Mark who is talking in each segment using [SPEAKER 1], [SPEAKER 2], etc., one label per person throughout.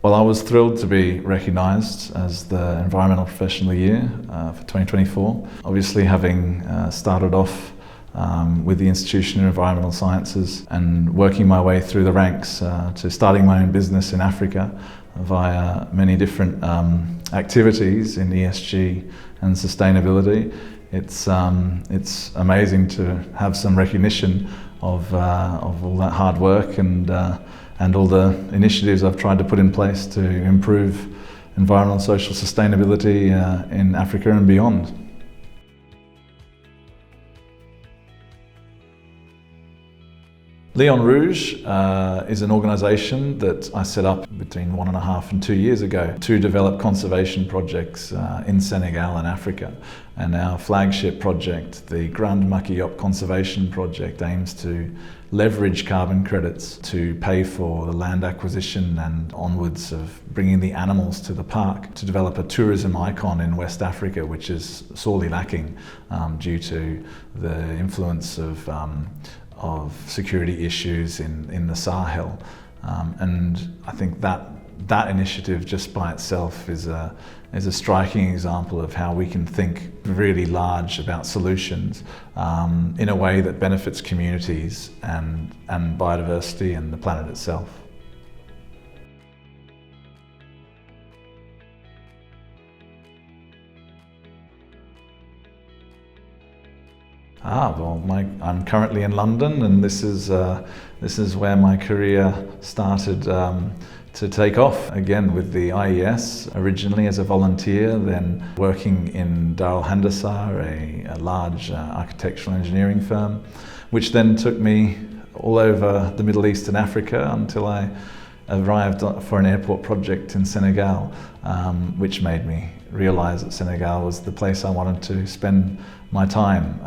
[SPEAKER 1] Well, I was thrilled to be recognised as the Environmental Professional of the Year for 2024. Obviously, having started off with the Institution of Environmental Sciences and working my way through the ranks to starting my own business in Africa via many different activities in ESG and sustainability. It's amazing to have some recognition of all that hard work and all the initiatives I've tried to put in place to improve environmental and social sustainability in Africa and beyond. Leon Rouge is an organisation that I set up between 1.5 and 2 years ago to develop conservation projects in Senegal and Africa. And our flagship project, the Grand Makiop Conservation Project, aims to leverage carbon credits to pay for the land acquisition and onwards of bringing the animals to the park to develop a tourism icon in West Africa, which is sorely lacking due to the influence of security issues in the Sahel. And I think that initiative just by itself is a striking example of how we can think really large about solutions in a way that benefits communities and biodiversity and the planet itself. I'm currently in London, and this is where my career started to take off. Again with the IES, originally as a volunteer, then working in Darul Handasa, a large architectural engineering firm, which then took me all over the Middle East and Africa until I arrived for an airport project in Senegal, which made me realise that Senegal was the place I wanted to spend my time.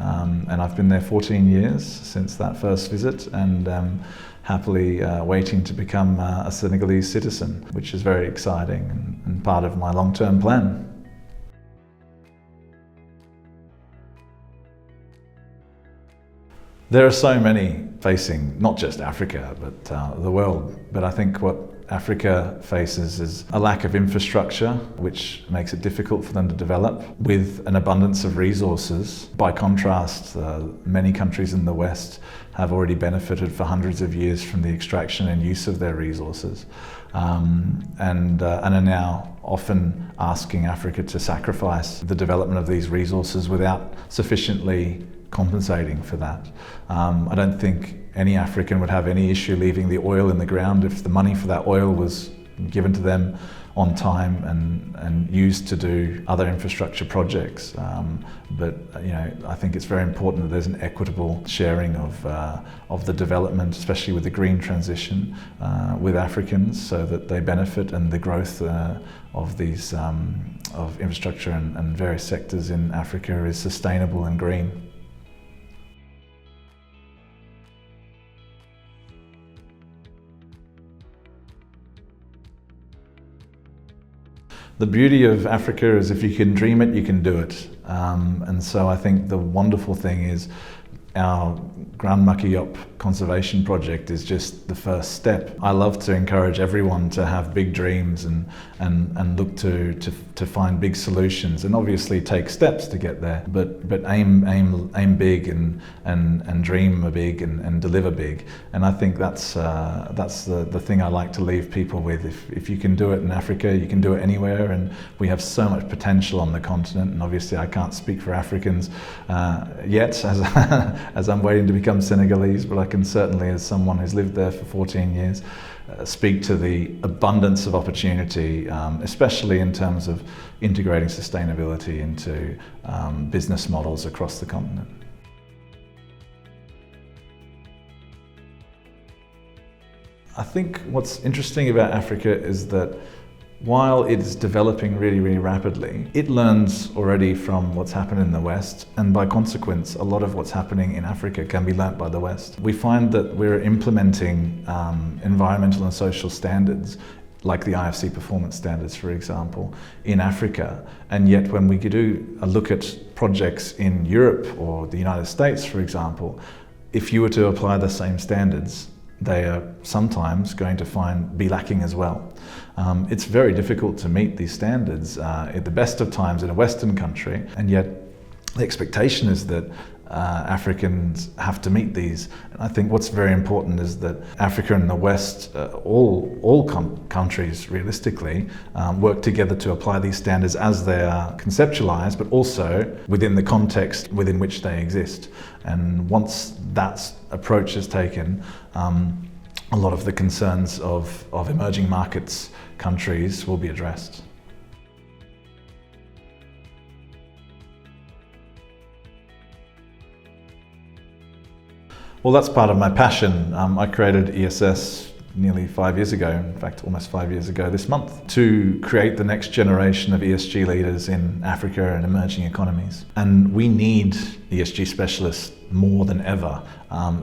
[SPEAKER 1] And I've been there 14 years since that first visit, and happily waiting to become a Senegalese citizen, which is very exciting and part of my long-term plan. There are so many facing not just Africa, but the world. But I think what Africa faces is a lack of infrastructure, which makes it difficult for them to develop, with an abundance of resources. By contrast, many countries in the West have already benefited for hundreds of years from the extraction and use of their resources, and are now often asking Africa to sacrifice the development of these resources without sufficiently compensating for that. I don't think any African would have any issue leaving the oil in the ground if the money for that oil was given to them on time and used to do other infrastructure projects. But I think it's very important that there's an equitable sharing of the development, especially with the green transition, with Africans, so that they benefit and the growth of these of infrastructure and various sectors in Africa is sustainable and green. The beauty of Africa is if you can dream it, you can do it. And so I think the wonderful thing is our Grand Makiop Conservation Project is just the first step. I love to encourage everyone to have big dreams and look to find big solutions, and obviously take steps to get there, but aim big and dream big and deliver big. And I think that's the thing I like to leave people with. If you can do it in Africa, you can do it anywhere, and we have so much potential on the continent. And obviously I can't speak for Africans yet, as I'm waiting to become Senegalese, but I can certainly, as someone who's lived there for 14 years, speak to the abundance of opportunity, especially in terms of integrating sustainability into business models across the continent. I think what's interesting about Africa is that while it is developing really, really rapidly, it learns already from what's happened in the West, and by consequence, a lot of what's happening in Africa can be learnt by the West. We find that we're implementing environmental and social standards, like the IFC performance standards, for example, in Africa, and yet when we do a look at projects in Europe or the United States, for example, if you were to apply the same standards, they are sometimes going to be lacking as well. It's very difficult to meet these standards at the best of times in a Western country, and yet the expectation is that Africans have to meet these. And I think what's very important is that Africa and the West, all countries realistically, work together to apply these standards as they are conceptualized, but also within the context within which they exist. And once that approach is taken, a lot of the concerns of emerging markets countries will be addressed. Well, that's part of my passion. I created ESS nearly 5 years ago, in fact almost 5 years ago this month, to create the next generation of ESG leaders in Africa and emerging economies. And we need ESG specialists more than ever.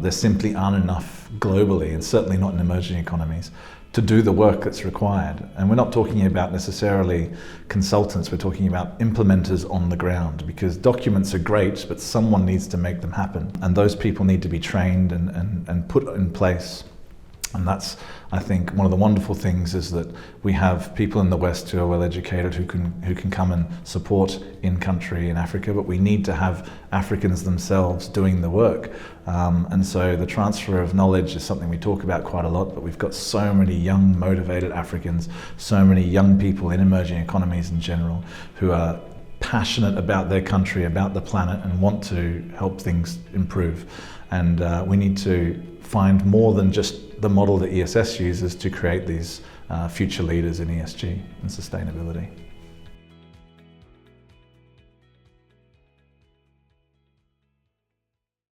[SPEAKER 1] There simply aren't enough globally, and certainly not in emerging economies, to do the work that's required. And we're not talking about necessarily consultants, we're talking about implementers on the ground, because documents are great, but someone needs to make them happen. And those people need to be trained and put in place. And that's, I think, one of the wonderful things is that we have people in the West who are well educated, who can come and support in country in Africa, but we need to have Africans themselves doing the work. And so the transfer of knowledge is something we talk about quite a lot, but we've got so many young, motivated Africans, so many young people in emerging economies in general who are passionate about their country, about the planet, and want to help things improve. And we need to find more than just the model that ESS uses to create these future leaders in ESG and sustainability.